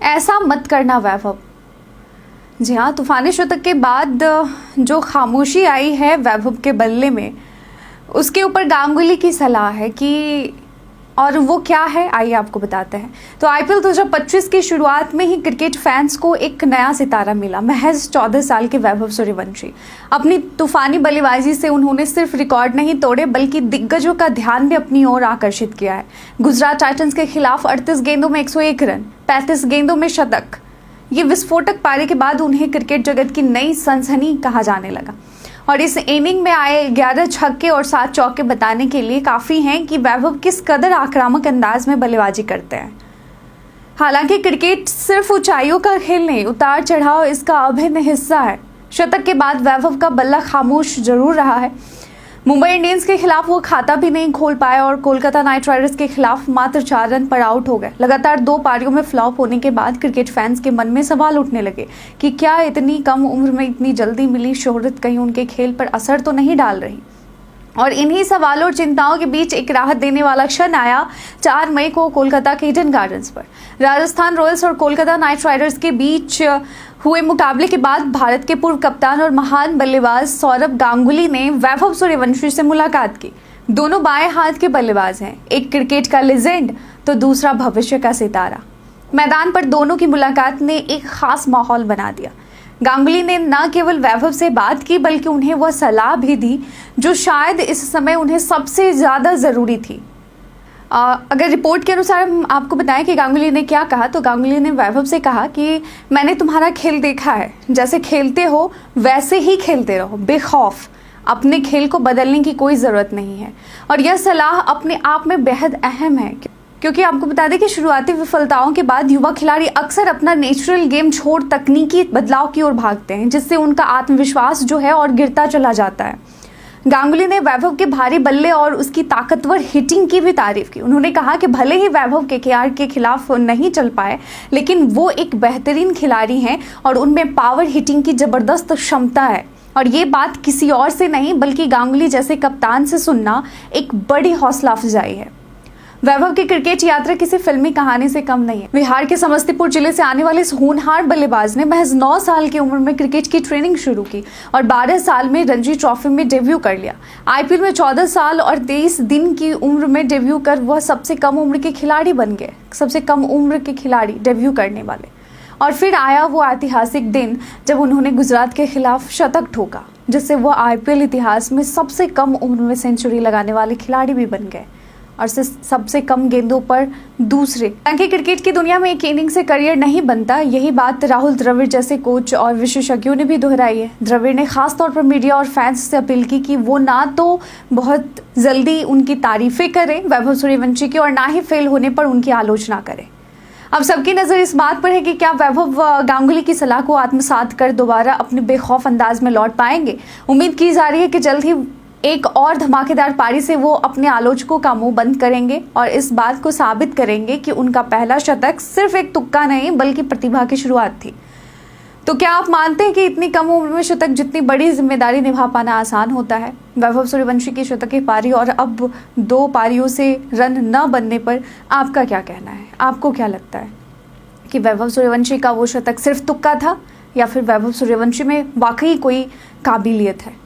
ऐसा मत करना वैभव। जी हाँ, तूफानी शतक के बाद जो खामोशी आई है वैभव के बल्ले में, उसके ऊपर गांगुली की सलाह है कि, और वो क्या है आइए आपको बताते हैं। तो आईपीएल 2025 की शुरुआत में ही क्रिकेट फैंस को एक नया सितारा मिला। महज 14 साल के वैभव सूर्यवंशी अपनी तूफानी बल्लेबाजी से उन्होंने सिर्फ रिकॉर्ड नहीं तोड़े बल्कि दिग्गजों का ध्यान भी अपनी ओर आकर्षित किया है। गुजरात टाइटंस के खिलाफ 38 गेंदों में 101 रन, 35 गेंदों में शतक, ये विस्फोटक पारी के बाद उन्हें क्रिकेट जगत की नई सनसनी कहा जाने लगा। और इस इनिंग में आए 11 छक्के और 7 चौके बताने के लिए काफ़ी हैं कि वैभव किस कदर आक्रामक अंदाज में बल्लेबाजी करते हैं। हालांकि क्रिकेट सिर्फ ऊंचाइयों का खेल नहीं, उतार चढ़ाव इसका अभिन्न हिस्सा है। शतक के बाद वैभव का बल्ला खामोश जरूर रहा है। मुंबई इंडियंस के खिलाफ वो खाता भी नहीं खोल पाए और कोलकाता नाइट राइडर्स के खिलाफ मात्र 4 रन पर आउट हो गए। लगातार 2 पारियों में फ्लॉप होने के बाद क्रिकेट फैंस के मन में सवाल उठने लगे कि क्या इतनी कम उम्र में इतनी जल्दी मिली शोहरत कहीं उनके खेल पर असर तो नहीं डाल रही। और इन्हीं सवालों और चिंताओं के बीच एक राहत देने वाला क्षण आया 4 मई को कोलकाता के ईडन गार्डन्स पर। राजस्थान रॉयल्स और कोलकाता नाइट राइडर्स के बीच हुए मुकाबले के बाद भारत के पूर्व कप्तान और महान बल्लेबाज सौरव गांगुली ने वैभव सूर्यवंशी से मुलाकात की। दोनों बाएं हाथ के बल्लेबाज हैं, एक क्रिकेट का लेजेंड तो दूसरा भविष्य का सितारा। मैदान पर दोनों की मुलाकात ने एक खास माहौल बना दिया। गांगुली ने न केवल वैभव से बात की बल्कि उन्हें वह सलाह भी दी जो शायद इस समय उन्हें सबसे ज़्यादा ज़रूरी थी। अगर रिपोर्ट के अनुसार हम आपको बताएं कि गांगुली ने क्या कहा, तो गांगुली ने वैभव से कहा कि मैंने तुम्हारा खेल देखा है, जैसे खेलते हो वैसे ही खेलते रहो, बेखौफ। अपने खेल को बदलने की कोई ज़रूरत नहीं है। और यह सलाह अपने आप में बेहद अहम है क्योंकि आपको बता दें कि शुरुआती विफलताओं के बाद युवा खिलाड़ी अक्सर अपना नेचुरल गेम छोड़ तकनीकी बदलाव की ओर भागते हैं, जिससे उनका आत्मविश्वास जो है और गिरता चला जाता है। गांगुली ने वैभव के भारी बल्ले और उसकी ताकतवर हिटिंग की भी तारीफ की। उन्होंने कहा कि भले ही वैभव केकेआर के खिलाफ नहीं चल पाए, लेकिन वो एक बेहतरीन खिलाड़ी हैं और उनमें पावर हिटिंग की ज़बरदस्त क्षमता है। और ये बात किसी और से नहीं बल्कि गांगुली जैसे कप्तान से सुनना एक बड़ी हौसला अफजाई है। वैभव की क्रिकेट यात्रा किसी फिल्मी कहानी से कम नहीं है। बिहार के समस्तीपुर जिले से आने वाले इस होनहार बल्लेबाज ने महज 9 साल की उम्र में क्रिकेट की ट्रेनिंग शुरू की और 12 साल में रणजी ट्रॉफी में डेब्यू कर लिया। आईपीएल में 14 साल और 23 दिन की उम्र में डेब्यू कर वह सबसे कम उम्र के खिलाड़ी बन गए, सबसे कम उम्र के खिलाड़ी डेब्यू करने वाले। और फिर आया वो ऐतिहासिक दिन जब उन्होंने गुजरात के खिलाफ शतक ठोका, जिससे वह आईपीएल इतिहास में सबसे कम उम्र में सेंचुरी लगाने वाले खिलाड़ी भी बन गए और सबसे कम गेंदों पर दूसरे। हालांकि क्रिकेट की दुनिया में एक इनिंग से करियर नहीं बनता, यही बात राहुल द्रविड़ जैसे कोच और विशेषज्ञों ने भी दोहराई है। द्रविड़ ने खास तौर पर मीडिया और फैंस से अपील की कि वो ना तो बहुत जल्दी उनकी तारीफें करें वैभव सूर्यवंशी की और ना ही फेल होने पर उनकी आलोचना करें। अब सबकी नज़र इस बात पर है कि क्या वैभव गांगुली की सलाह को आत्मसात कर दोबारा अपने बेखौफ अंदाज में लौट पाएंगे। उम्मीद की जा रही है कि जल्द ही एक और धमाकेदार पारी से वो अपने आलोचकों का मुंह बंद करेंगे और इस बात को साबित करेंगे कि उनका पहला शतक सिर्फ एक तुक्का नहीं बल्कि प्रतिभा की शुरुआत थी। तो क्या आप मानते हैं कि इतनी कम उम्र में शतक जितनी बड़ी जिम्मेदारी निभा पाना आसान होता है। वैभव सूर्यवंशी की शतकीय पारी और अब 2 पारियों से रन न बनने पर आपका क्या कहना है। आपको क्या लगता है कि वैभव सूर्यवंशी का वो शतक सिर्फ तुक्का था या फिर वैभव सूर्यवंशी में वाकई कोई काबिलियत है।